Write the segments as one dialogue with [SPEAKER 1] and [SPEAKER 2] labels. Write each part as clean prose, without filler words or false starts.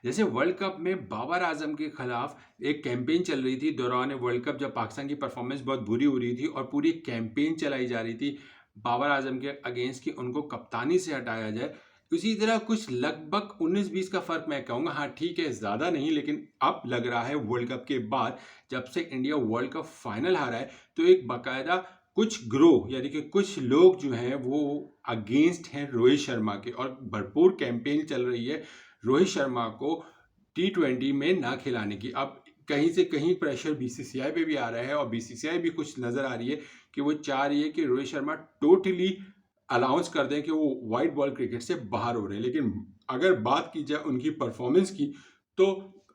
[SPEAKER 1] जैसे world cup में बाबर आजम के खिलाफ एक कैंपेन चल रही थी दौरान वर्ल्ड कप, जब पाकिस्तान की परफॉर्मेंस बहुत बुरी हो रही थी और पूरी कैंपेन चलाई जा रही थी बाबर आजम के अगेंस्ट कि उनको कप्तानी से हटाया जाए। उसी तरह कुछ लगभग 19-20 का फर्क मैं कहूँगा, हाँ ठीक है ज़्यादा नहीं, लेकिन अब लग रहा है वर्ल्ड कप के बाद जब से इंडिया वर्ल्ड कप फाइनल हारा है तो एक बाकायदा कुछ ग्रोह यानी कि कुछ लोग जो हैं वो अगेंस्ट हैं रोहित शर्मा के, और भरपूर कैंपेन चल रही है रोहित शर्मा को T20 में ना खिलाने की। अब कहीं से कहीं प्रेशर बीसीसीआई पे भी आ रहा है और बीसीसीआई भी कुछ नज़र आ रही है कि वो चाह रही है कि रोहित शर्मा टोटली अनाउंस कर दें कि वो वाइट बॉल क्रिकेट से बाहर हो रहे हैं। लेकिन अगर बात की जाए उनकी परफॉर्मेंस की, तो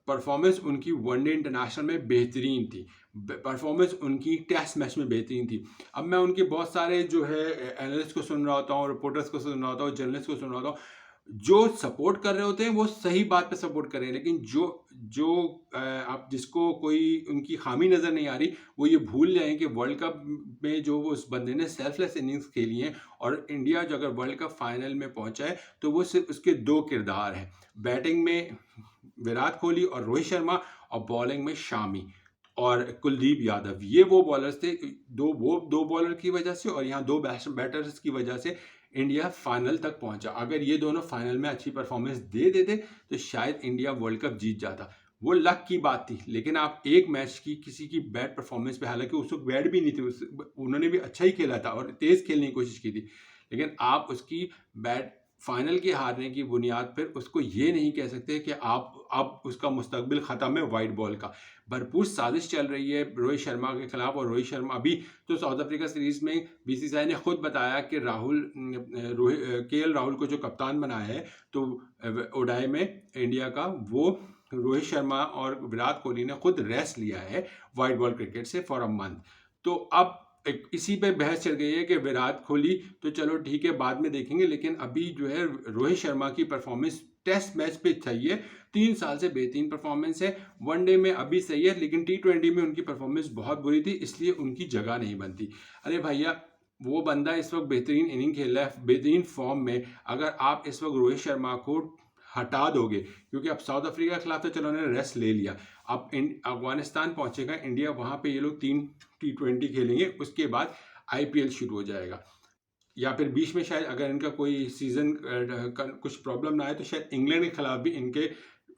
[SPEAKER 1] परफॉर्मेंस उनकी वनडे इंटरनेशनल में बेहतरीन थी, परफॉर्मेंस उनकी टेस्ट मैच में बेहतरीन थी। अब मैं उनके बहुत सारे जो है एनालिस्ट को सुन रहा होता हूँ, रिपोर्टर्स को सुन रहा होता हूँ, जर्नलिस्ट को सुन रहा होता हूँ, जो सपोर्ट कर रहे होते हैं वो सही बात पे सपोर्ट कर रहे हैं, लेकिन जो जो आप जिसको कोई उनकी खामी नज़र नहीं आ रही वो ये भूल जाएं कि वर्ल्ड कप में जो वो उस बंदे ने सेल्फलेस इनिंग्स खेली हैं, और इंडिया जो अगर वर्ल्ड कप फाइनल में पहुंचा है तो वो सिर्फ उसके दो किरदार हैं, बैटिंग में विराट कोहली और रोहित शर्मा, और बॉलिंग में शामी और कुलदीप यादव। ये वो बॉलर्स थे, दो बॉलर की वजह से और यहाँ दो बैटर्स की वजह से इंडिया फाइनल तक पहुंचा। अगर ये दोनों फाइनल में अच्छी परफॉर्मेंस दे देते तो शायद इंडिया वर्ल्ड कप जीत जाता। वो लक की बात थी, लेकिन आप एक मैच की किसी की बैड परफॉर्मेंस पे, हालांकि उस वक्त बैड भी नहीं थी, उन्होंने भी अच्छा ही खेला था और तेज खेलने की कोशिश की थी, लेकिन आप उसकी बैड फाइनल के हारने की बुनियाद पर उसको ये नहीं कह सकते कि आप अब उसका मुस्तकबिल ख़त्म है वाइट बॉल का। भरपूर साजिश चल रही है रोहित शर्मा के खिलाफ, और रोहित शर्मा अभी तो साउथ अफ्रीका सीरीज में बीसीसीआई ने खुद बताया कि केएल राहुल को जो कप्तान बनाया है, तो ओडाई में इंडिया का, वो रोहित शर्मा और विराट कोहली ने खुद रेस्ट लिया है वाइट बॉल क्रिकेट से फॉर अ मंथ। तो अब इसी पे बहस चल गई है कि विराट कोहली तो चलो ठीक है बाद में देखेंगे, लेकिन अभी जो है रोहित शर्मा की परफॉर्मेंस टेस्ट मैच पे सही है, 3 साल से बेहतरीन परफॉर्मेंस है, वनडे में अभी सही है, लेकिन T20 में उनकी परफॉर्मेंस बहुत बुरी थी, इसलिए उनकी जगह नहीं बनती। अरे भैया, वो बंदा इस वक्त बेहतरीन इनिंग खेल रहा है, बेहतरीन फॉर्म में, अगर आप इस वक्त रोहित शर्मा को हटा दोगे, क्योंकि अब साउथ अफ्रीका के खिलाफ तो चलो उन्होंने रेस्ट ले लिया, अब अफगानिस्तान पहुंचेगा इंडिया, वहां पे ये लोग 3 T20 खेलेंगे, उसके बाद IPL शुरू हो जाएगा, या फिर बीच में शायद अगर इनका कोई सीजन कुछ प्रॉब्लम ना आए तो शायद इंग्लैंड के खिलाफ भी इनके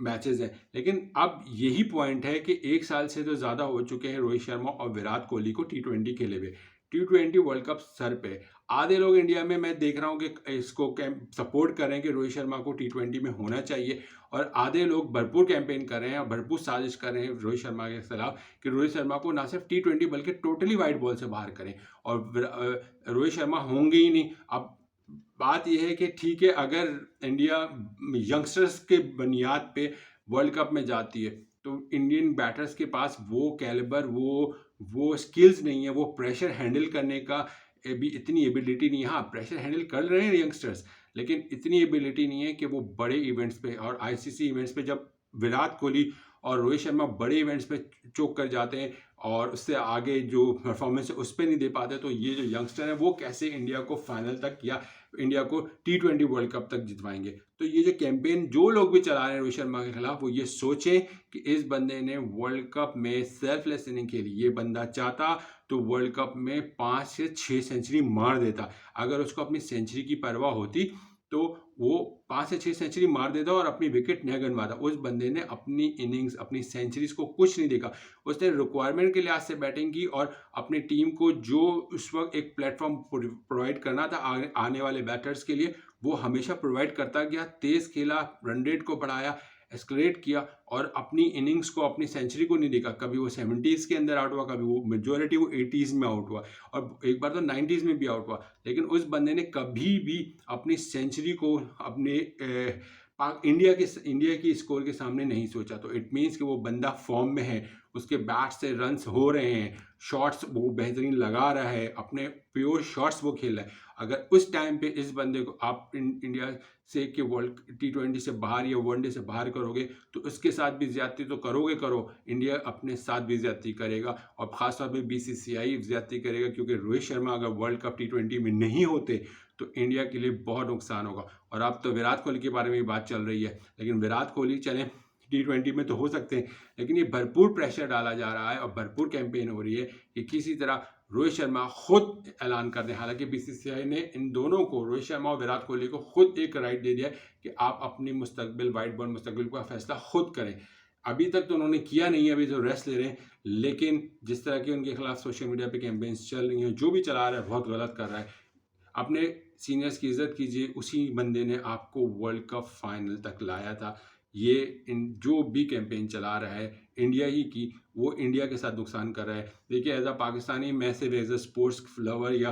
[SPEAKER 1] मैचेस हैं। लेकिन अब यही पॉइंट है कि 1 साल से तो ज़्यादा हो चुके हैं रोहित शर्मा और विराट कोहली को T20 खेले हुए, T20 वर्ल्ड कप सर पे। आधे लोग इंडिया में मैं देख रहा हूँ कि इसको सपोर्ट कर रहे हैं कि रोहित शर्मा को T20 में होना चाहिए, और आधे लोग भरपूर कैंपेन कर रहे हैं और भरपूर साजिश कर रहे हैं रोहित शर्मा के खिलाफ कि रोहित शर्मा को ना सिर्फ T20 बल्कि टोटली वाइट बॉल से बाहर करें, और रोहित शर्मा होंगे ही नहीं। अब बात यह है कि ठीक है, अगर इंडिया यंगस्टर्स के बुनियाद पे वर्ल्ड कप में जाती है तो इंडियन बैटर्स के पास वो कैलिबर, वो स्किल्स नहीं है, वो प्रेशर हैंडल करने का भी इतनी एबिलिटी नहीं है। हाँ, प्रेशर हैंडल कर रहे हैं यंगस्टर्स, लेकिन इतनी एबिलिटी नहीं है कि वो बड़े इवेंट्स पे और ICC इवेंट्स पे, जब विराट कोहली और रोहित शर्मा बड़े इवेंट्स पे चोक कर जाते हैं और उससे आगे जो परफॉर्मेंस है उस पर नहीं दे पाते, तो ये जो यंगस्टर है वो कैसे इंडिया को फाइनल तक या इंडिया को T20 वर्ल्ड कप तक जितवाएंगे। तो ये जो कैंपेन जो लोग भी चला रहे हैं रोहित शर्मा के खिलाफ, वो ये सोचें कि इस बंदे ने वर्ल्ड कप में सेल्फलेस इनिंग खेली, ये बंदा चाहता तो वर्ल्ड कप में 5 से 6 सेंचुरी मार देता। अगर उसको अपनी सेंचुरी की परवाह होती तो वो 5 से 6 सेंचुरी मार देता और अपनी विकेट न गंवाता। उस बंदे ने अपनी इनिंग्स, अपनी सेंचुरीज को कुछ नहीं देखा, उसने रिक्वायरमेंट के लिहाज से बैटिंग की और अपनी टीम को जो उस वक्त एक प्लेटफॉर्म प्रोवाइड करना था आने वाले बैटर्स के लिए, वो हमेशा प्रोवाइड करता गया, तेज खेला, रन रेट को बढ़ाया, एस्केलेट किया, और अपनी इनिंग्स को, अपनी सेंचुरी को नहीं देखा। कभी वो 70s के अंदर आउट हुआ, कभी वो मेजोरिटी वो 80s में आउट हुआ, और एक बार तो 90s में भी आउट हुआ, लेकिन उस बंदे ने कभी भी अपनी सेंचुरी को अपने इंडिया की स्कोर के सामने नहीं सोचा। तो इट मीन्स कि वो बंदा फॉर्म में है, उसके बैट से रन्स हो रहे हैं, शॉट्स वो बेहतरीन लगा रहा है, अपने प्योर शॉट्स वो खेल रहा है। अगर उस टाइम पे इस बंदे को आप इंडिया से कि वर्ल्ड T20 से बाहर या वनडे से बाहर करोगे तो उसके साथ भी ज्यादती तो करो, इंडिया अपने साथ भी ज्यादती करेगा, और ख़ासतौर पे BCCI ज्यादती करेगा, क्योंकि रोहित शर्मा अगर वर्ल्ड कप T20 में नहीं होते तो इंडिया के लिए बहुत नुकसान होगा। और अब तो विराट कोहली के बारे में भी बात चल रही है, लेकिन विराट कोहली चलें T20 में तो हो सकते हैं, लेकिन ये भरपूर प्रेशर डाला जा रहा है और भरपूर कैंपेन हो रही है कि किसी तरह रोहित शर्मा खुद ऐलान कर दें। हालांकि बीसीसीआई ने इन दोनों को, रोहित शर्मा और विराट कोहली को, खुद एक राइट दे दिया है कि आप अपनी मुस्तकबिल, वाइट बॉल मुस्तकबिल का फैसला खुद करें। अभी तक तो उन्होंने किया नहीं है, अभी तो रेस्ट ले रहे हैं, लेकिन जिस तरह की उनके खिलाफ सोशल मीडिया पे कैंपेन्स चल रही हैं, जो भी चला रहा है बहुत गलत कर रहा है। अपने सीनियर्स की इज्जत कीजिए, उसी बंदे ने आपको वर्ल्ड कप फाइनल तक लाया था। ये जो भी कैंपेन चला रहा है इंडिया ही की, वो इंडिया के साथ नुकसान कर रहा है। देखिए, एज अ पाकिस्तानी, मैं सिर्फ एज अ स्पोर्ट्स लवर या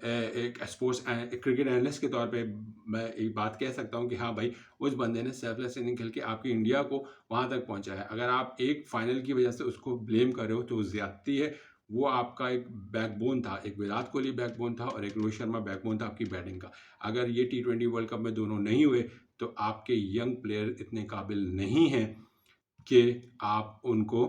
[SPEAKER 1] एक स्पोर्ट्स क्रिकेट एनालिस्ट के तौर पे मैं एक बात कह सकता हूँ कि हाँ भाई, उस बंदे ने सेल्फलेस इनिंग खेल के आपकी इंडिया को वहाँ तक पहुँचाया है। अगर आप एक फाइनल की वजह से उसको ब्लेम कर रहे हो तो ज़्यादती है। वो आपका एक बैकबोन था, एक विराट कोहली बैकबोन था और एक रोहित शर्मा बैकबोन था आपकी बैटिंग का। अगर ये T20 वर्ल्ड कप में दोनों नहीं हुए तो आपके यंग प्लेयर इतने काबिल नहीं हैं कि आप उनको,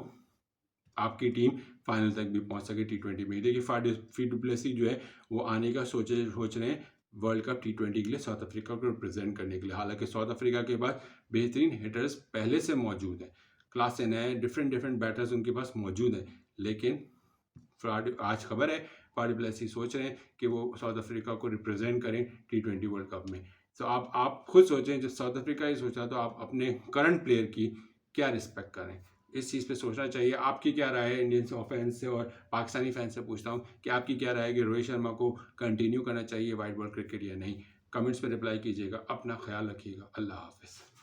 [SPEAKER 1] आपकी टीम फाइनल तक भी पहुंच सके T20 में। देखिए, फी डु प्लेसी जो है वो आने का सोच रहे हैं वर्ल्ड कप T20 के लिए, साउथ अफ्रीका को रिप्रेजेंट करने के लिए। हालांकि साउथ अफ्रीका के पास बेहतरीन हिटर्स पहले से मौजूद हैं, क्लास से नए डिफरेंट बैटर्स उनके पास मौजूद हैं, लेकिन आज खबर है फा डु प्लेसी सोच रहे हैं कि वो साउथ अफ्रीका को रिप्रेजेंट करें T20 वर्ल्ड कप में। तो आप खुद सोचें, जब साउथ अफ्रीका ही सोचा तो आप अपने करंट प्लेयर की क्या रिस्पेक्ट करें। इस चीज़ पे सोचना चाहिए। आपकी क्या राय है? इंडियन फैंस से और पाकिस्तानी फैंस से पूछता हूँ कि आपकी क्या राय है कि रोहित शर्मा को कंटिन्यू करना चाहिए वाइट बॉल क्रिकेट या नहीं? कमेंट्स पे रिप्लाई कीजिएगा। अपना ख्याल रखिएगा। अल्लाह हाफिज़।